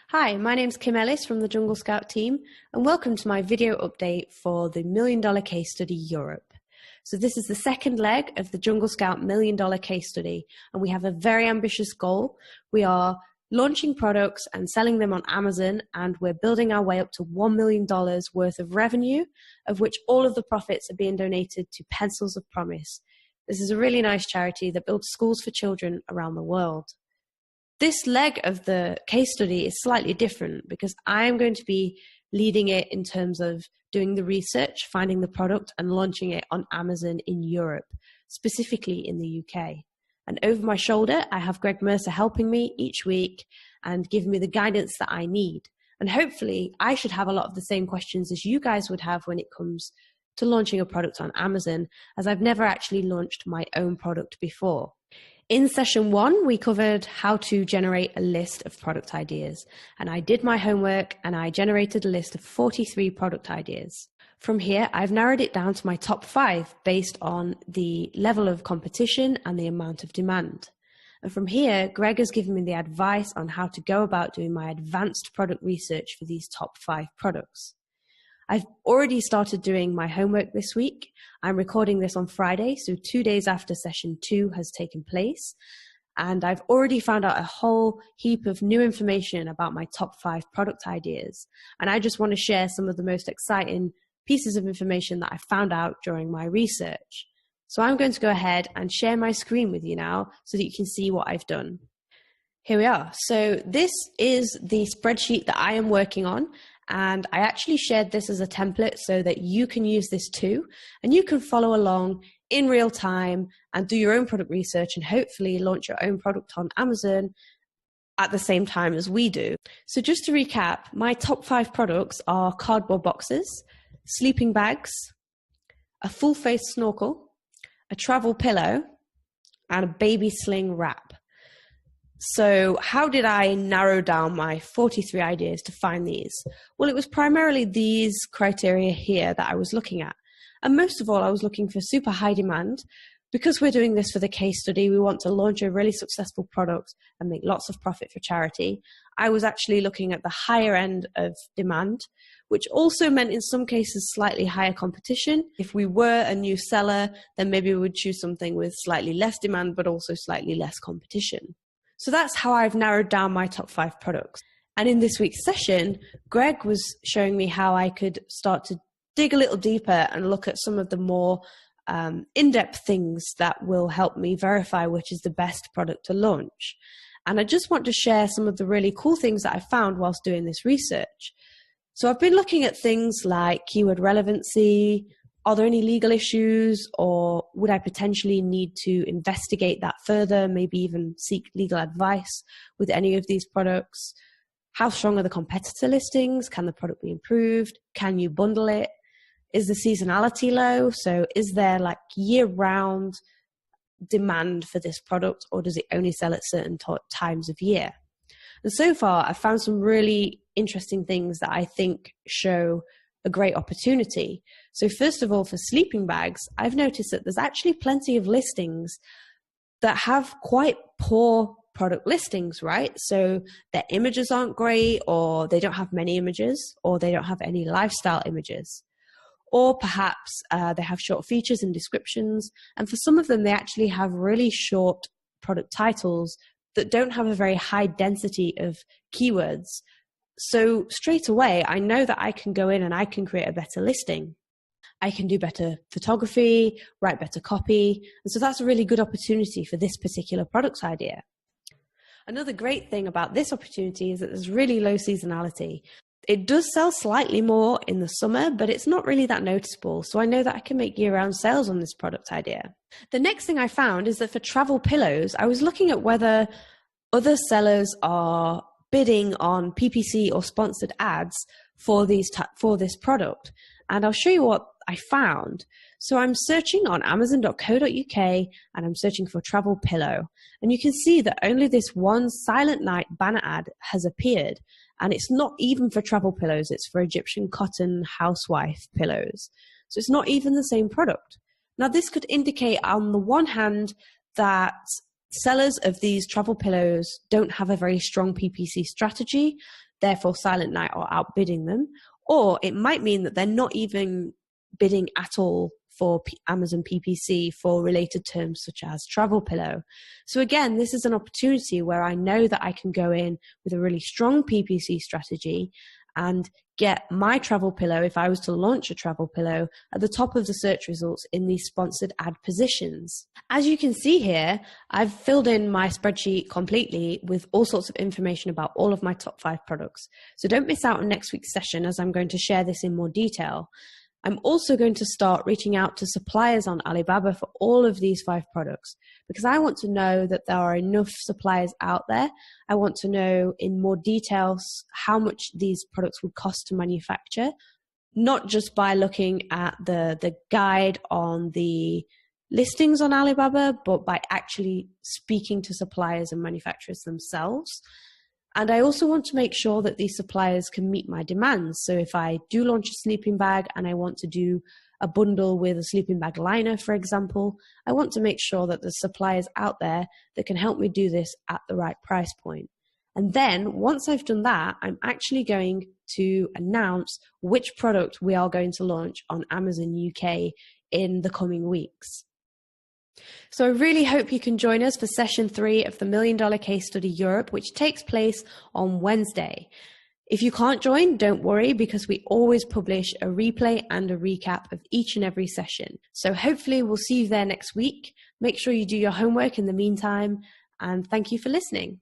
Hi, my name's Kym Ellis from the Jungle Scout team, and welcome to my video update for the $1 Million Case Study Europe. So this is the second leg of the Jungle Scout $1 Million Case Study, and we have a very ambitious goal. We are launching products and selling them on Amazon, and we're building our way up to $1 million worth of revenue, of which all of the profits are being donated to Pencils of Promise. This is a really nice charity that builds schools for children around the world. This leg of the case study is slightly different because I am going to be leading it in terms of doing the research, finding the product and launching it on Amazon in Europe, specifically in the UK. And over my shoulder, I have Greg Mercer helping me each week and giving me the guidance that I need. And hopefully I should have a lot of the same questions as you guys would have when it comes to launching a product on Amazon, as I've never actually launched my own product before. In session 1, we covered how to generate a list of product ideas, and I did my homework and I generated a list of 43 product ideas. From here, I've narrowed it down to my top 5 based on the level of competition and the amount of demand. And from here, Greg has given me the advice on how to go about doing my advanced product research for these top 5 products. I've already started doing my homework this week. I'm recording this on Friday, so 2 days after session 2 has taken place. And I've already found out a whole heap of new information about my top 5 product ideas. And I just want to share some of the most exciting pieces of information that I found out during my research. So I'm going to go ahead and share my screen with you now so that you can see what I've done. Here we are. So this is the spreadsheet that I am working on. And I actually shared this as a template so that you can use this too, and you can follow along in real time and do your own product research and hopefully launch your own product on Amazon at the same time as we do. So just to recap, my top 5 products are cardboard boxes, sleeping bags, a full face snorkel, a travel pillow, and a baby sling wrap. So how did I narrow down my 43 ideas to find these? Well, it was primarily these criteria here that I was looking at. And most of all, I was looking for super high demand. Because we're doing this for the case study, we want to launch a really successful product and make lots of profit for charity. I was actually looking at the higher end of demand, which also meant in some cases slightly higher competition. If we were a new seller, then maybe we would choose something with slightly less demand, but also slightly less competition. So that's how I've narrowed down my top 5 products. And in this week's session, Greg was showing me how I could start to dig a little deeper and look at some of the more in-depth things that will help me verify which is the best product to launch. And I just want to share some of the really cool things that I found whilst doing this research. So I've been looking at things like keyword relevancy. Are there any legal issues, or would I potentially need to investigate that further, maybe even seek legal advice with any of these products? How strong are the competitor listings? Can the product be improved? Can you bundle it? Is the seasonality low? So is there like year-round demand for this product, or does it only sell at certain times of year? And so far, I've found some really interesting things that I think show a great opportunity. So first of all, for sleeping bags, I've noticed that there's actually plenty of listings that have quite poor product listings, right? So their images aren't great, or they don't have many images, or they don't have any lifestyle images. Or perhaps they have short features and descriptions. And for some of them, they actually have really short product titles that don't have a very high density of keywords. So straight away, I know that I can go in and I can create a better listing. I can do better photography, write better copy. And so that's a really good opportunity for this particular product idea. Another great thing about this opportunity is that there's really low seasonality. It does sell slightly more in the summer, but it's not really that noticeable. So I know that I can make year-round sales on this product idea. The next thing I found is that for travel pillows, I was looking at whether other sellers are bidding on PPC or sponsored ads for this product. And I'll show you what I found. So I'm searching on amazon.co.uk and I'm searching for travel pillow. And you can see that only this one Silent Night banner ad has appeared. And it's not even for travel pillows, it's for Egyptian cotton housewife pillows. So it's not even the same product. Now this could indicate on the one hand that sellers of these travel pillows don't have a very strong PPC strategy. therefore Silent Night are outbidding them, or it might mean that they're not even bidding at all for Amazon PPC for related terms such as Travel Pillow. So again, this is an opportunity where I know that I can go in with a really strong PPC strategy and get my Travel Pillow, if I was to launch a Travel Pillow, at the top of the search results in these sponsored ad positions. As you can see here, I've filled in my spreadsheet completely with all sorts of information about all of my top 5 products. So don't miss out on next week's session, as I'm going to share this in more detail. I'm also going to start reaching out to suppliers on Alibaba for all of these 5 products, because I want to know that there are enough suppliers out there. I want to know in more details how much these products would cost to manufacture, not just by looking at the guide on the listings on Alibaba, but by actually speaking to suppliers and manufacturers themselves. And I also want to make sure that these suppliers can meet my demands. So if I do launch a sleeping bag and I want to do a bundle with a sleeping bag liner, for example, I want to make sure that there's suppliers out there that can help me do this at the right price point. And then once I've done that, I'm actually going to announce which product we are going to launch on Amazon UK in the coming weeks. So I really hope you can join us for session 3 of the $1 Million Case Study Europe, which takes place on Wednesday. If you can't join, don't worry, because we always publish a replay and a recap of each and every session. So hopefully we'll see you there next week. Make sure you do your homework in the meantime, and thank you for listening.